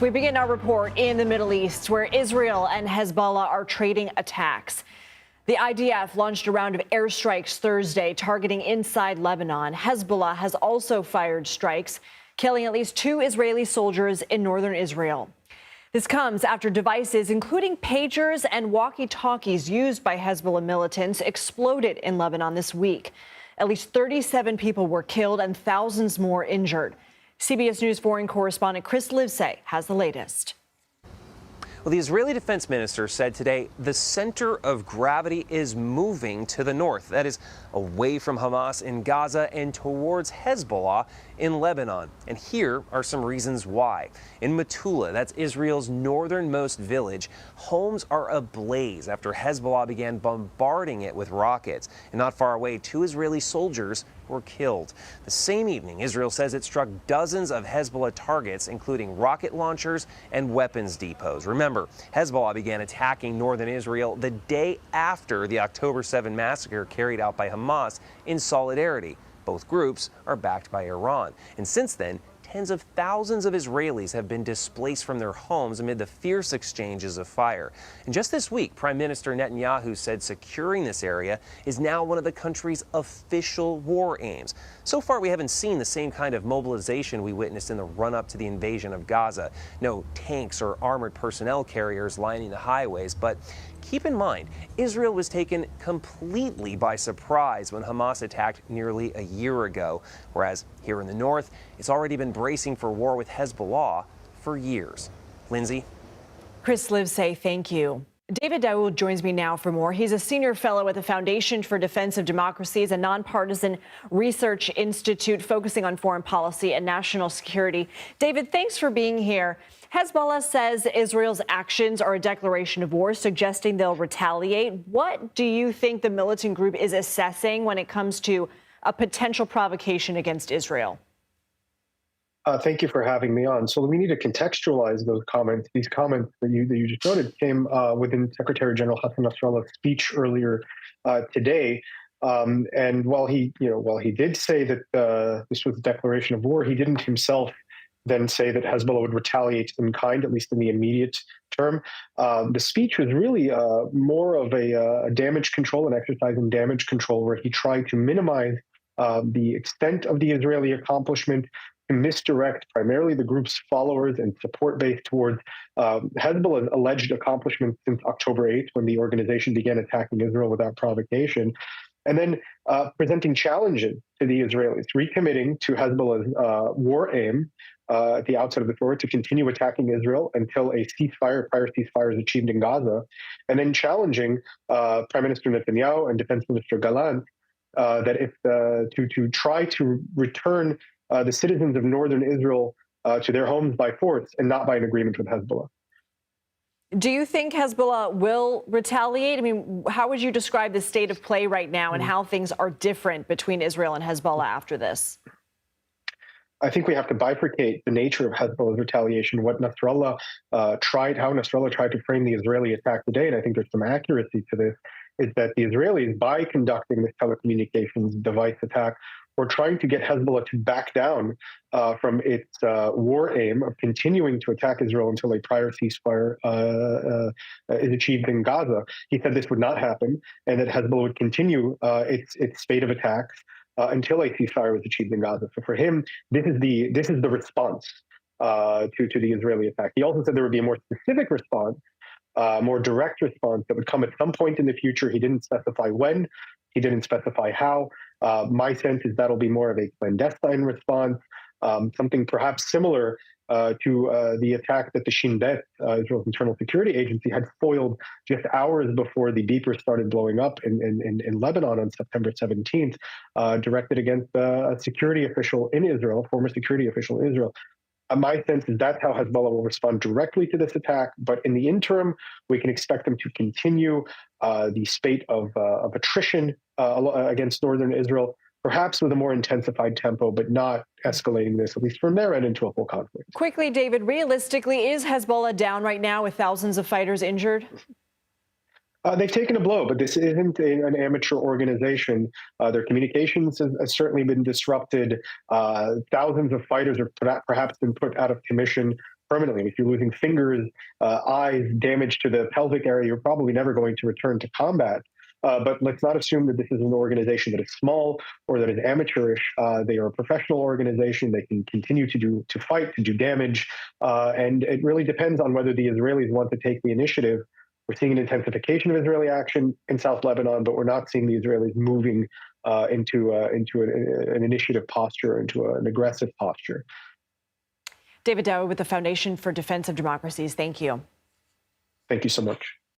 We begin our report in the Middle East, where Israel and Hezbollah are trading attacks. The IDF launched a round of airstrikes Thursday targeting inside Lebanon. Hezbollah has also fired strikes, killing at least 2 Israeli soldiers in northern Israel. This comes after devices, including pagers and walkie-talkies used by Hezbollah militants, exploded in Lebanon this week. At least 37 people were killed and thousands more injured. CBS News foreign correspondent Chris Livesay has the latest. Well, the Israeli defense minister said today the center of gravity is moving to the north. That is, away from Hamas in Gaza and towards Hezbollah in Lebanon. And here are some reasons why. In Metula, that's Israel's northernmost village, homes are ablaze after Hezbollah began bombarding it with rockets. And not far away, 2 Israeli soldiers were killed. The same evening, Israel says it struck dozens of Hezbollah targets, including rocket launchers and weapons depots. Remember, Hezbollah began attacking northern Israel the day after the October 7 massacre carried out by Hamas in solidarity. Both groups are backed by Iran. And since then, tens of thousands of Israelis have been displaced from their homes amid the fierce exchanges of fire. And just this week, Prime Minister Netanyahu said securing this area is now one of the country's official war aims. So far, we haven't seen the same kind of mobilization we witnessed in the run-up to the invasion of Gaza. No tanks or armored personnel carriers lining the highways, but keep in mind, Israel was taken completely by surprise when Hamas attacked nearly a year ago, whereas here in the north, it's already been bracing for war with Hezbollah for years. Lindsay? Chris Livesay, thank you. David Daoud joins me now for more. He's a senior fellow at the Foundation for Defense of Democracies, a nonpartisan research institute focusing on foreign policy and national security. David, thanks for being here. Hezbollah says Israel's actions are a declaration of war, suggesting they'll retaliate. What do you think the militant group is assessing when it comes to a potential provocation against Israel? Thank you for having me on. So we need to contextualize those comments. These comments that you just noted came within Secretary General Hassan Nasrallah's speech earlier today. And while he did say that this was a declaration of war, he didn't himself then say that Hezbollah would retaliate in kind, at least in the immediate term. The speech was really more of a damage control, an exercise in damage control, where he tried to minimize the extent of the Israeli accomplishment, to misdirect primarily the group's followers and support base towards Hezbollah's alleged accomplishments since October 8th, when the organization began attacking Israel without provocation, and then presenting challenges to the Israelis, recommitting to Hezbollah's war aim at the outset of the war to continue attacking Israel until a prior ceasefire is achieved in Gaza, and then challenging Prime Minister Netanyahu and Defense Minister Gallant that if to try to return the citizens of northern Israel to their homes by force and not by an agreement with Hezbollah. Do you think Hezbollah will retaliate? I mean, how would you describe the state of play right now and how things are different between Israel and Hezbollah after this? I think we have to bifurcate the nature of Hezbollah's retaliation. How Nasrallah tried to frame the Israeli attack today, and I think there's some accuracy to this, is that the Israelis, by conducting this telecommunications device attack, were trying to get Hezbollah to back down from its war aim of continuing to attack Israel until a prior ceasefire is achieved in Gaza. He said this would not happen, and that Hezbollah would continue its spate of attacks until a ceasefire was achieved in Gaza. So for him, this is the response to the Israeli attack. He also said there would be a more specific response, more direct response that would come at some point in the future. He didn't specify when. He didn't specify how. My sense is that'll be more of a clandestine response, something perhaps similar to the attack that the Shin Bet, Israel's internal security agency, had foiled just hours before the beepers started blowing up in Lebanon on September 17th, directed against a security official in Israel, a former security official in Israel. My sense is that's how Hezbollah will respond directly to this attack. But in the interim, we can expect them to continue the spate of attrition against northern Israel, perhaps with a more intensified tempo, but not escalating this, at least from their end, into a full conflict. Quickly, David, realistically, is Hezbollah down right now with thousands of fighters injured? They've taken a blow, but this isn't an amateur organization. Their communications has certainly been disrupted. Thousands of fighters have perhaps been put out of commission. permanently. If you're losing fingers, eyes, damage to the pelvic area, you're probably never going to return to combat. But let's not assume that this is an organization that is small or that is amateurish. They are a professional organization. They can continue to fight, to do damage, and it really depends on whether the Israelis want to take the initiative. We're seeing an intensification of Israeli action in South Lebanon, but we're not seeing the Israelis moving into an initiative posture, into an aggressive posture. David Daoud with the Foundation for Defense of Democracies. Thank you. Thank you so much.